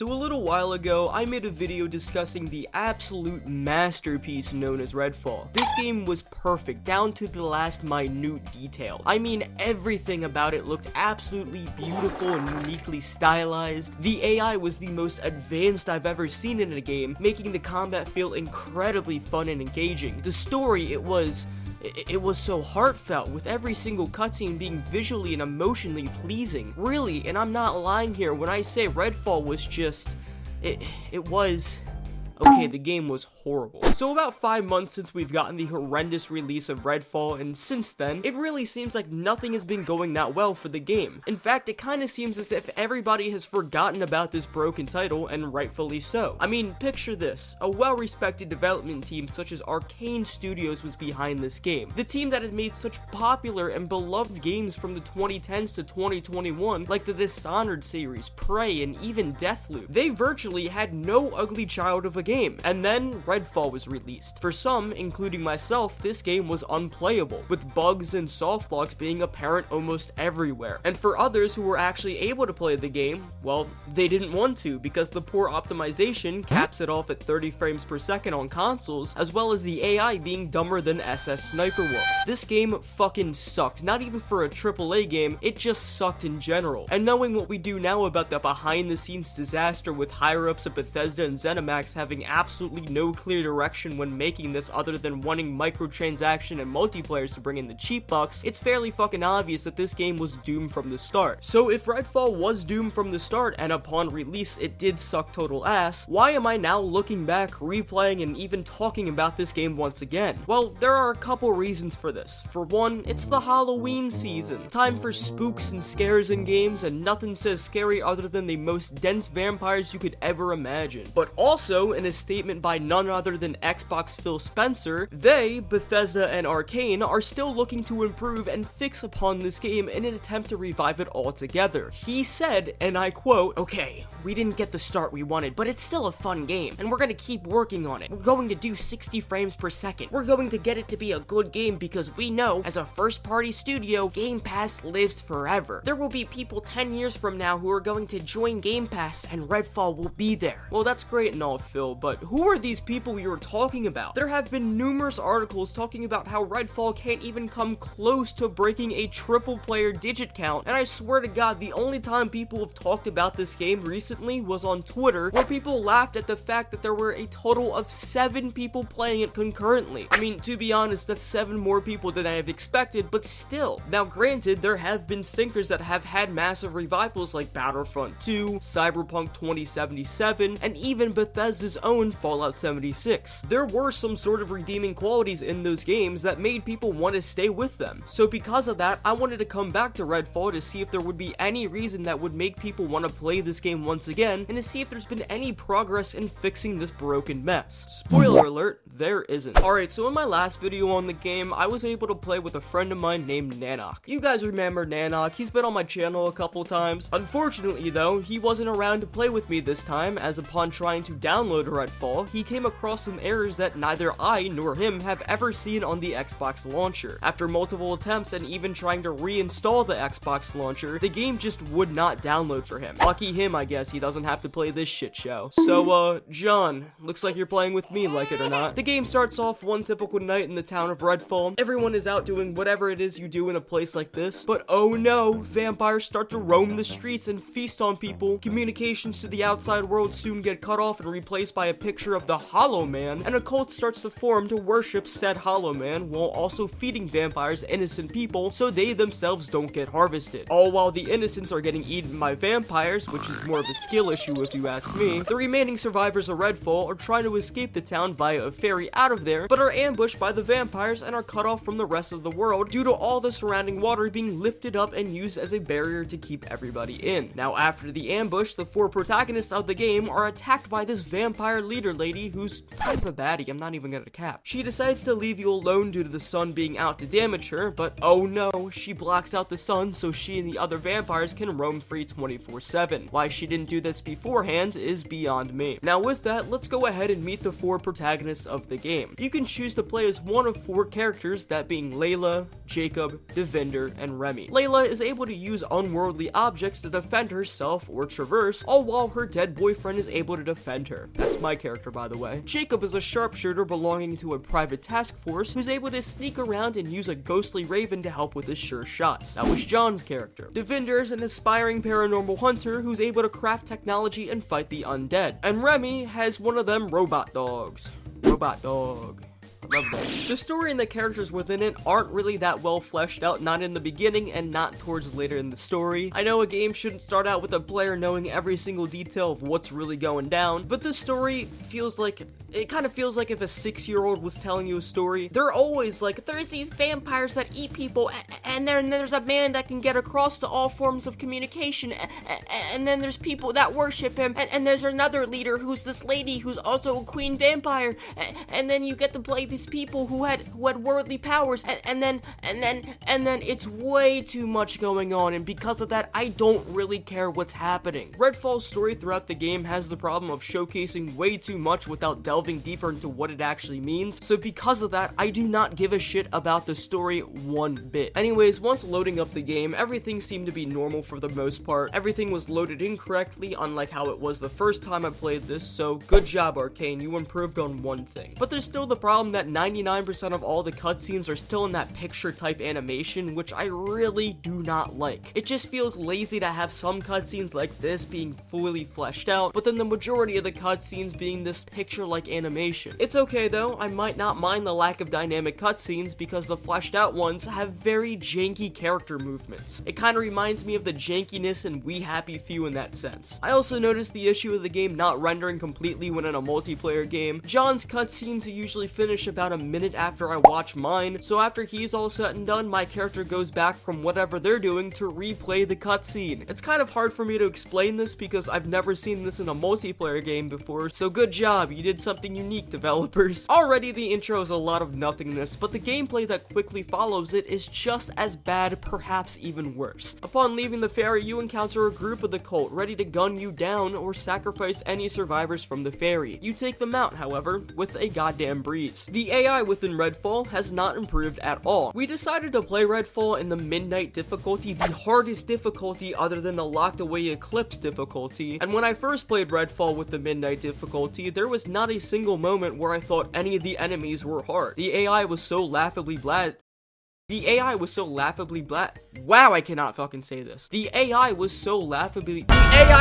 So a little while ago, I made a video discussing the absolute masterpiece known as Redfall. This game was perfect, down to the last minute detail. I mean, everything about it looked absolutely beautiful and uniquely stylized. The AI was the most advanced I've ever seen in a game, making the combat feel incredibly fun and engaging. The story, it was so heartfelt, with every single cutscene being visually and emotionally pleasing. Really, and I'm not lying here when I say Redfall was just... it was... Okay, the game was horrible. So about 5 months since we've gotten the horrendous release of Redfall, and since then, it really seems like nothing has been going that well for the game. In fact, it kinda seems as if everybody has forgotten about this broken title, and rightfully so. I mean, picture this. A well-respected development team such as Arcane Studios was behind this game. The team that had made such popular and beloved games from the 2010s to 2021, like the Dishonored series, Prey, and even Deathloop. They virtually had no ugly child of a game. And then Redfall was released. For some, including myself, this game was unplayable, with bugs and softlogs being apparent almost everywhere. And for others who were actually able to play the game, well, they didn't want to, because the poor optimization caps it off at 30 frames per second on consoles, as well as the AI being dumber than SS Sniper Wolf. This game fucking sucked, not even for a AAA game, it just sucked in general. And knowing what we do now about the behind the scenes disaster with higher ups at Bethesda and ZeniMax having absolutely no clear direction when making this other than wanting microtransaction and multiplayers to bring in the cheap bucks, it's fairly fucking obvious that this game was doomed from the start. So if Redfall was doomed from the start and upon release it did suck total ass, why am I now looking back, replaying, and even talking about this game once again? Well, there are a couple reasons for this. For one, it's the Halloween season. Time for spooks and scares in games, and nothing says scary other than the most dense vampires you could ever imagine. But also, in a statement by none other than Xbox Phil Spencer, they, Bethesda and Arcane, are still looking to improve and fix upon this game in an attempt to revive it altogether. He said, and I quote, "Okay, we didn't get the start we wanted, but it's still a fun game, and we're gonna keep working on it. We're going to do 60 frames per second. We're going to get it to be a good game because we know, as a first-party studio, Game Pass lives forever. There will be people 10 years from now who are going to join Game Pass, and Redfall will be there." Well, that's great and all, Phil, but who are these people you're talking about? There have been numerous articles talking about how Redfall can't even come close to breaking a triple player digit count, and I swear to God, the only time people have talked about this game recently was on Twitter, where people laughed at the fact that there were a total of 7 people playing it concurrently. I mean, to be honest, that's 7 more people than I have expected, but still. Now granted, there have been stinkers that have had massive revivals like Battlefront 2, Cyberpunk 2077, and even Bethesda's own Fallout 76. There were some sort of redeeming qualities in those games that made people want to stay with them. So because of that, I wanted to come back to Redfall to see if there would be any reason that would make people want to play this game once again, and to see if there's been any progress in fixing this broken mess. Spoiler alert, there isn't. Alright, so in my last video on the game, I was able to play with a friend of mine named Nanok. You guys remember Nanok, he's been on my channel a couple times. Unfortunately though, he wasn't around to play with me this time, as upon trying to download Redfall, he came across some errors that neither I nor him have ever seen on the Xbox launcher. After multiple attempts and even trying to reinstall the Xbox launcher, the game just would not download for him. Lucky him, I guess, he doesn't have to play this shit show. So, John, looks like you're playing with me, like it or not. The game starts off one typical night in the town of Redfall. Everyone is out doing whatever it is you do in a place like this, but oh no, vampires start to roam the streets and feast on people. Communications to the outside world soon get cut off and replaced by a picture of the Hollow Man, and a cult starts to form to worship said Hollow Man while also feeding vampires innocent people so they themselves don't get harvested. All while the innocents are getting eaten by vampires, which is more of a skill issue if you ask me. The remaining survivors of Redfall are trying to escape the town via a ferry out of there, but are ambushed by the vampires and are cut off from the rest of the world due to all the surrounding water being lifted up and used as a barrier to keep everybody in. Now after the ambush, the 4 protagonists of the game are attacked by this vampire vampire leader lady who's kind of a baddie, I'm not even gonna cap. She decides to leave you alone due to the sun being out to damage her, but oh no, she blocks out the sun so she and the other vampires can roam free 24/7. Why she didn't do this beforehand is beyond me. Now with that, let's go ahead and meet the 4 protagonists of the game. You can choose to play as one of 4 characters, that being Layla, Jacob, Devinder, and Remy. Layla is able to use unworldly objects to defend herself or traverse, all while her dead boyfriend is able to defend her. That's my character, by the way. Jacob is a sharpshooter belonging to a private task force who's able to sneak around and use a ghostly raven to help with his sure shots. That was John's character. Devinder is an aspiring paranormal hunter who's able to craft technology and fight the undead. And Remy has one of them robot dogs. Robot dog. Love that. The story and the characters within it aren't really that well fleshed out, not in the beginning and not towards later in the story. I know a game shouldn't start out with a player knowing every single detail of what's really going down, but the story kind of feels like if a 6-year-old was telling you a story. They're always like, there's these vampires that eat people, and then there's a man that can get across to all forms of communication, and then there's people that worship him, and there's another leader who's this lady who's also a queen vampire, and then you get to play these people who had worldly powers, and then it's way too much going on, and because of that, I don't really care what's happening. Redfall's story throughout the game has the problem of showcasing way too much without delving deeper into what it actually means, so because of that, I do not give a shit about the story one bit. Anyways, once loading up the game, everything seemed to be normal for the most part. Everything was loaded incorrectly, unlike how it was the first time I played this, so good job, Arcane, you improved on one thing. But there's still the problem that 99% of all the cutscenes are still in that picture type animation, which I really do not like. It just feels lazy to have some cutscenes like this being fully fleshed out, but then the majority of the cutscenes being this picture like animation. It's okay though, I might not mind the lack of dynamic cutscenes because the fleshed out ones have very janky character movements. It kind of reminds me of the jankiness in We Happy Few in that sense. I also noticed the issue of the game not rendering completely when in a multiplayer game. John's cutscenes usually finish about a minute after I watch mine, so after he's all set and done, my character goes back from whatever they're doing to replay the cutscene. It's kind of hard for me to explain this because I've never seen this in a multiplayer game before, so good job, you did something unique, developers. Already the intro is a lot of nothingness, but the gameplay that quickly follows it is just as bad, perhaps even worse. Upon leaving the ferry, you encounter a group of the cult ready to gun you down or sacrifice any survivors from the ferry. You take them out, however, with a goddamn breeze. The AI within Redfall has not improved at all. We decided to play Redfall in the midnight difficulty, the hardest difficulty other than the locked away Eclipse difficulty, and when I first played Redfall with the midnight difficulty, there was not a single moment where I thought any of the enemies were hard. The AI was so laughably wow, I cannot fucking say this. The AI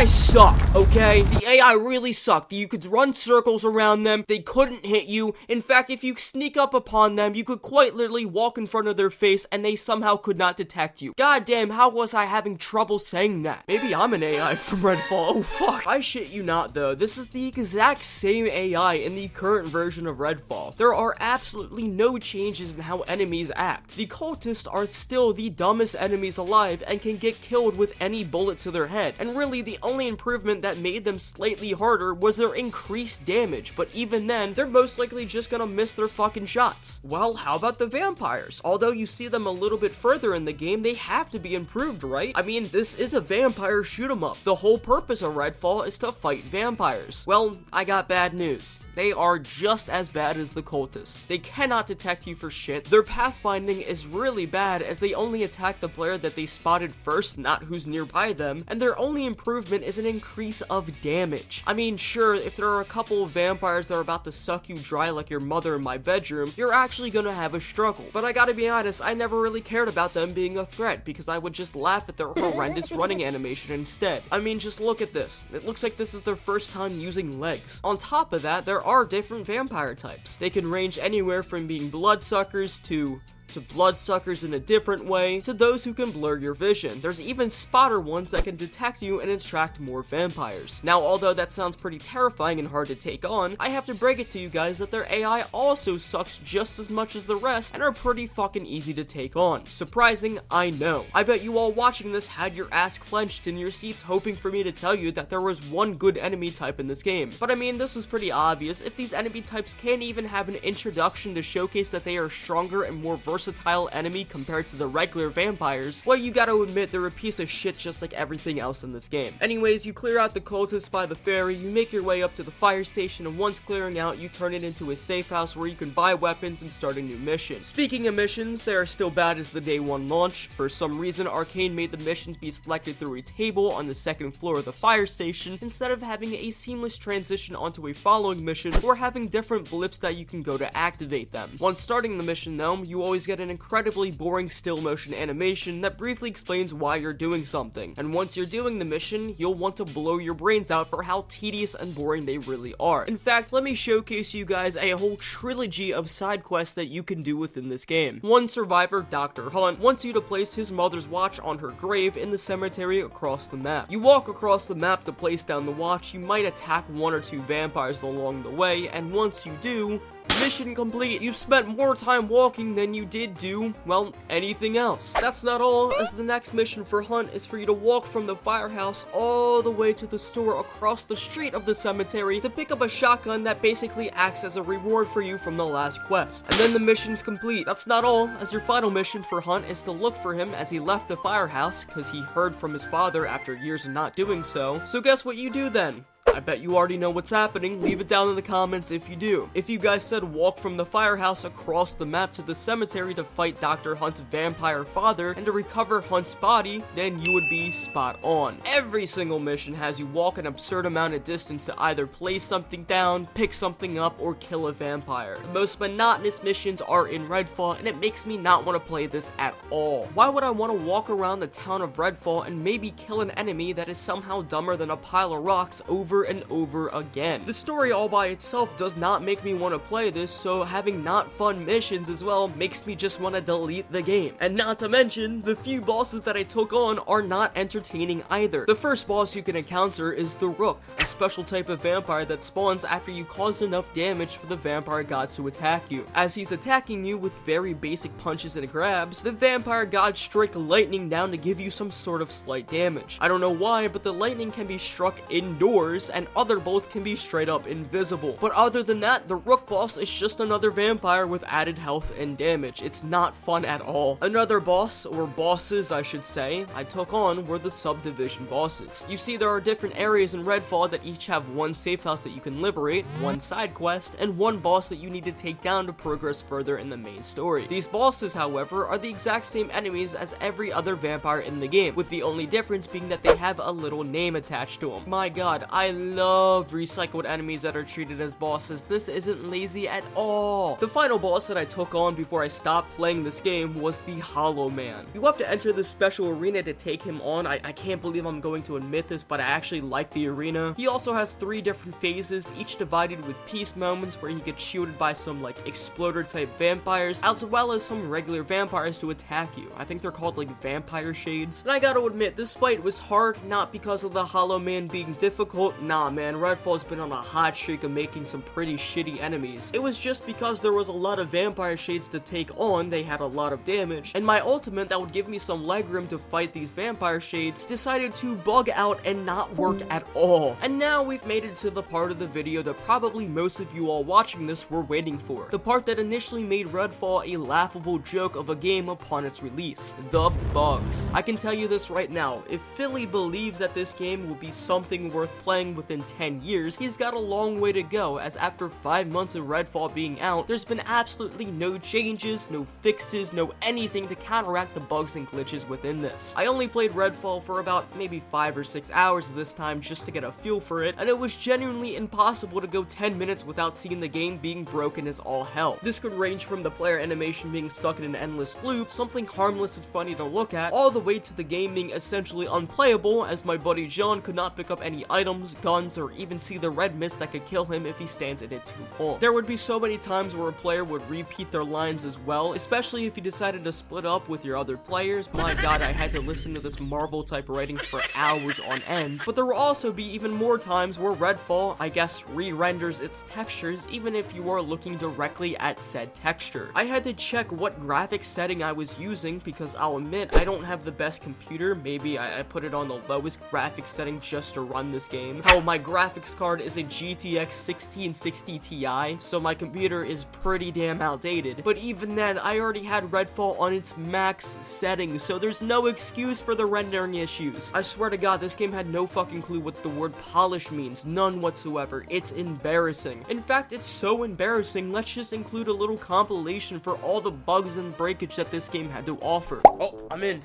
sucked, okay? The AI really sucked. You could run circles around them, they couldn't hit you. In fact, if you sneak up upon them, you could quite literally walk in front of their face and they somehow could not detect you. God damn, how was I having trouble saying that? Maybe I'm an AI from Redfall, oh fuck. I shit you not though, this is the exact same AI in the current version of Redfall. There are absolutely no changes in how enemies act. The cultists are still the dumbest enemies alive and can get killed with any bullet to their head, and really the only improvement that made them slightly harder was their increased damage, but even then, they're most likely just gonna miss their fucking shots. Well, how about the vampires? Although you see them a little bit further in the game, they have to be improved, right? I mean, this is a vampire shoot 'em up. The whole purpose of Redfall is to fight vampires. Well, I got bad news. They are just as bad as the cultists. They cannot detect you for shit. Their pathfinding is really bad as they only attack the player that they spotted first, not who's nearby them, and their only improvement is an increase of damage. I mean, sure, if there are a couple of vampires that are about to suck you dry like your mother in my bedroom, you're actually gonna have a struggle. But I gotta be honest, I never really cared about them being a threat because I would just laugh at their horrendous running animation instead. I mean, just look at this. It looks like this is their first time using legs. On top of that, there are different vampire types. They can range anywhere from being bloodsuckers to to bloodsuckers in a different way, to those who can blur your vision. There's even spotter ones that can detect you and attract more vampires. Now, although that sounds pretty terrifying and hard to take on, I have to break it to you guys that their AI also sucks just as much as the rest and are pretty fucking easy to take on. Surprising, I know. I bet you all watching this had your ass clenched in your seats hoping for me to tell you that there was one good enemy type in this game. But I mean, this was pretty obvious. If these enemy types can't even have an introduction to showcase that they are a stronger and more versatile enemy compared to the regular vampires, well, you gotta admit they're a piece of shit just like everything else in this game. Anyways, you clear out the cultists by the ferry, you make your way up to the fire station, and once clearing out, you turn it into a safe house where you can buy weapons and start a new mission. Speaking of missions, they are still bad as the day one launch. For some reason, Arcane made the missions be selected through a table on the second floor of the fire station instead of having a seamless transition onto a following mission or having different blips that you can go to activate them. Once starting the mission though, you always get an incredibly boring still motion animation that briefly explains why you're doing something, and once you're doing the mission, you'll want to blow your brains out for how tedious and boring they really are. In fact, let me showcase you guys a whole trilogy of side quests that you can do within this game. One survivor, Dr. Hunt, wants you to place his mother's watch on her grave in the cemetery across the map. You walk across the map to place down the watch, you might attack one or two vampires along the way, and once you do, mission complete. You've spent more time walking than you did do, well, anything else. That's not all, as the next mission for Hunt is for you to walk from the firehouse all the way to the store across the street of the cemetery to pick up a shotgun that basically acts as a reward for you from the last quest. And then the mission's complete. That's not all, as your final mission for Hunt is to look for him as he left the firehouse because he heard from his father after years of not doing so. So guess what you do then? I bet you already know what's happening. Leave it down in the comments if you do. If you guys said walk from the firehouse across the map to the cemetery to fight Dr. Hunt's vampire father and to recover Hunt's body, then you would be spot on. Every single mission has you walk an absurd amount of distance to either place something down, pick something up, or kill a vampire. The most monotonous missions are in Redfall, and it makes me not want to play this at all. Why would I want to walk around the town of Redfall and maybe kill an enemy that is somehow dumber than a pile of rocks over and over again? The story all by itself does not make me want to play this, so having not fun missions as well makes me just want to delete the game. And not to mention, the few bosses that I took on are not entertaining either. The first boss you can encounter is the Rook, a special type of vampire that spawns after you cause enough damage for the vampire gods to attack you. As he's attacking you with very basic punches and grabs, the vampire gods strike lightning down to give you some sort of slight damage. I don't know why, but the lightning can be struck indoors and other bolts can be straight up invisible. But other than that, the Rook boss is just another vampire with added health and damage. It's not fun at all. Another boss, or bosses I should say, I took on were the subdivision bosses. You see, there are different areas in Redfall that each have one safe house that you can liberate, one side quest, and one boss that you need to take down to progress further in the main story. These bosses, however, are the exact same enemies as every other vampire in the game, with the only difference being that they have a little name attached to them. My god, I love recycled enemies that are treated as bosses. This isn't lazy at all. The final boss that I took on before I stopped playing this game was the Hollow Man. You have to enter this special arena to take him on. I can't believe I'm going to admit this, but I actually like the arena. He also has 3 different phases, each divided with peace moments where he gets shielded by some like exploder type vampires, as well as some regular vampires to attack you. I think they're called like vampire shades. And I gotta admit, this fight was hard, not because of the Hollow Man being difficult. Nah man, Redfall's been on a hot streak of making some pretty shitty enemies. It was just because there was a lot of vampire shades to take on, they had a lot of damage, and my ultimate that would give me some legroom to fight these vampire shades decided to bug out and not work at all. And now we've made it to the part of the video that probably most of you all watching this were waiting for. The part that initially made Redfall a laughable joke of a game upon its release. The bugs. I can tell you this right now, if Philly believes that this game will be something worth playing within 10 years, he's got a long way to go, as after 5 months of Redfall being out, there's been absolutely no changes, no fixes, no anything to counteract the bugs and glitches within this. I only played Redfall for about maybe 5 or 6 hours this time just to get a feel for it, and it was genuinely impossible to go 10 minutes without seeing the game being broken as all hell. This could range from the player animation being stuck in an endless loop, something harmless and funny to look at, all the way to the game being essentially unplayable as my buddy John could not pick up any items, guns or even see the red mist that could kill him if he stands in it too long. There would be so many times where a player would repeat their lines as well, especially if you decided to split up with your other players. My god, I had to listen to this Marvel type writing for hours on end. But there will also be even more times where Redfall, I guess, re-renders its textures even if you are looking directly at said texture. I had to check what graphics setting I was using because I'll admit I don't have the best computer. Maybe I put it on the lowest graphics setting just to run this game. Hell, my graphics card is a GTX 1660 Ti, so my computer is pretty damn outdated. But even then, I already had Redfall on its max setting, so there's no excuse for the rendering issues. I swear to god, this game had no fucking clue what the word polish means. None whatsoever. It's embarrassing. In fact, it's so embarrassing, let's just include a little compilation for all the bugs and breakage that this game had to offer. Oh, I'm in.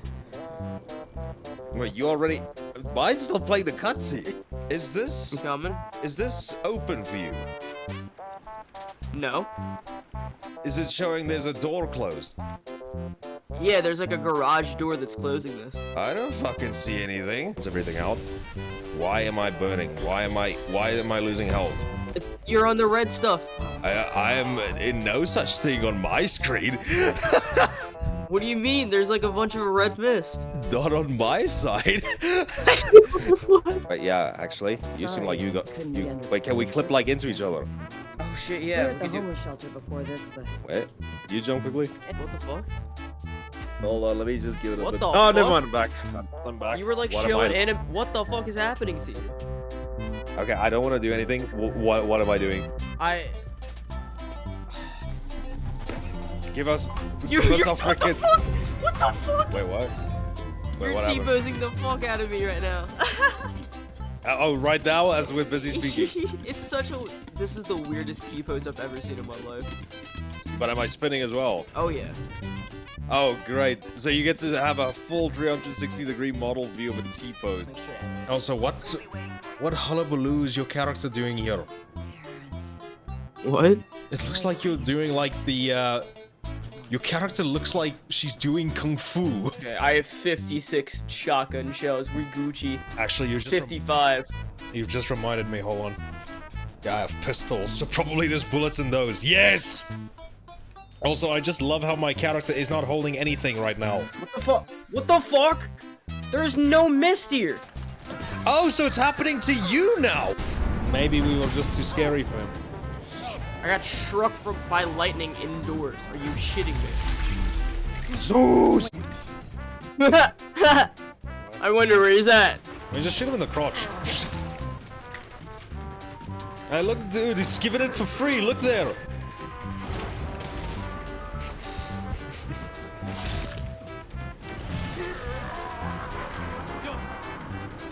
Wait, you already... Mine's still playing the cutscene. Is this... I'm coming. Is this open for you? No. Is it showing there's a door closed? Yeah, there's like a garage door that's closing this. I don't fucking see anything. Is everything out? Why am I burning? Why am I losing health? You're on the red stuff. I am in no such thing on my screen. What do you mean? There's like a bunch of red mist. Not on my side. But yeah, actually, you seem like you got... Wait, can we clip like into each other? Oh shit, We yeah. were at the homeless shelter before this, but Wait, you jump quickly? What the fuck? Hold on, let me just give it a What bit. the Oh, never fuck? mind, I'm back. I'm back. You were like What am showing I- anim. What the fuck is happening to you? Okay, I don't want to do anything. What am I doing? Give us... You're give us what our the frickin'... fuck? What the fuck? Wait, what? Wait, You're what happened? T-posing the fuck out of me right now. Oh, right now, as we're busy speaking. It's such a... This is the weirdest T-pose I've ever seen in my life. But am I spinning as well? Oh yeah. Oh, great. So you get to have a full 360-degree model view of a T-pose. Also, what hullabaloo is your character doing here? Terrence. What? It looks like you're doing like the, your character looks like she's doing kung fu. Okay, I have 56 shotgun shells. We Gucci. Actually, you've just 55. you've just reminded me. Hold on. Yeah, I have pistols, so probably there's bullets in those. Yes! Also, I just love how my character is not holding anything right now. What the fuck? What the fuck? There's no mist here. Oh, so it's happening to you now! Maybe we were just too scary for him. I got struck by lightning indoors. Are you shitting me? Zeus! I wonder where he's at. I just shoot him in the crotch. Hey, look, dude, he's giving it for free. Look there.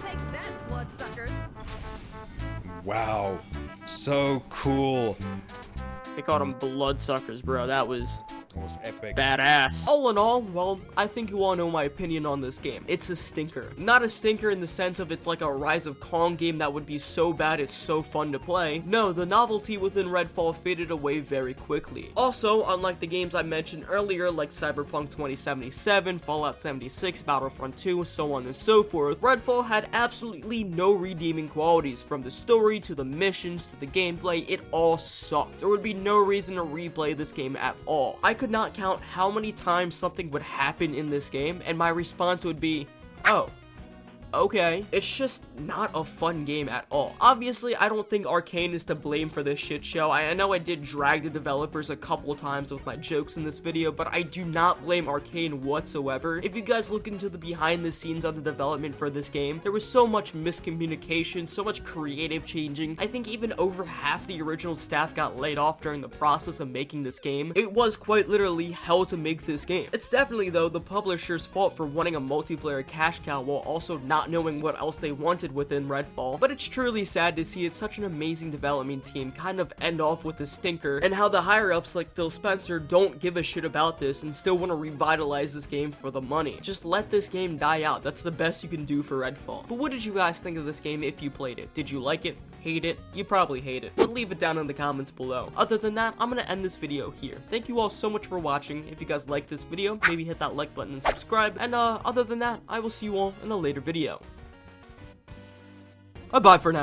Take that, bloodsuckers. Wow. So cool. They called them bloodsuckers, bro. That was That was epic. badass. All in all, well, I think you all know my opinion on this game. It's a stinker. Not a stinker in the sense of it's like a Rise of Kong game that would be so bad it's so fun to play. No, the novelty within Redfall faded away very quickly. Also, unlike the games I mentioned earlier like Cyberpunk 2077, Fallout 76, Battlefront 2, so on and so forth, Redfall had absolutely no redeeming qualities. From the story to the missions to the gameplay, it all sucked. There would be no reason to replay this game at all. I could not count how many times something would happen in this game, and my response would be, oh. Okay, it's just not a fun game at all. Obviously, I don't think Arcane is to blame for this shit show. I know I did drag the developers a couple times with my jokes in this video, but I do not blame Arcane whatsoever. If you guys look into the behind the scenes of the development for this game, there was so much miscommunication, so much creative changing. I think even over half the original staff got laid off during the process of making this game. It was quite literally hell to make this game. It's definitely, though, the publisher's fault for wanting a multiplayer cash cow while also not knowing what else they wanted within Redfall, but it's truly sad to see it's such an amazing development team kind of end off with a stinker, and how the higher ups like Phil Spencer don't give a shit about this and still want to revitalize this game for the money. Just let this game die out. That's the best you can do for Redfall. But what did you guys think of this game if you played it? Did you like it? Hate it? You probably hate it, but leave it down in the comments below. Other than that, I'm gonna end this video here. Thank you all so much for watching. If you guys liked this video, maybe hit that like button and subscribe, and other than that, I will see you all in a later video. Bye for now.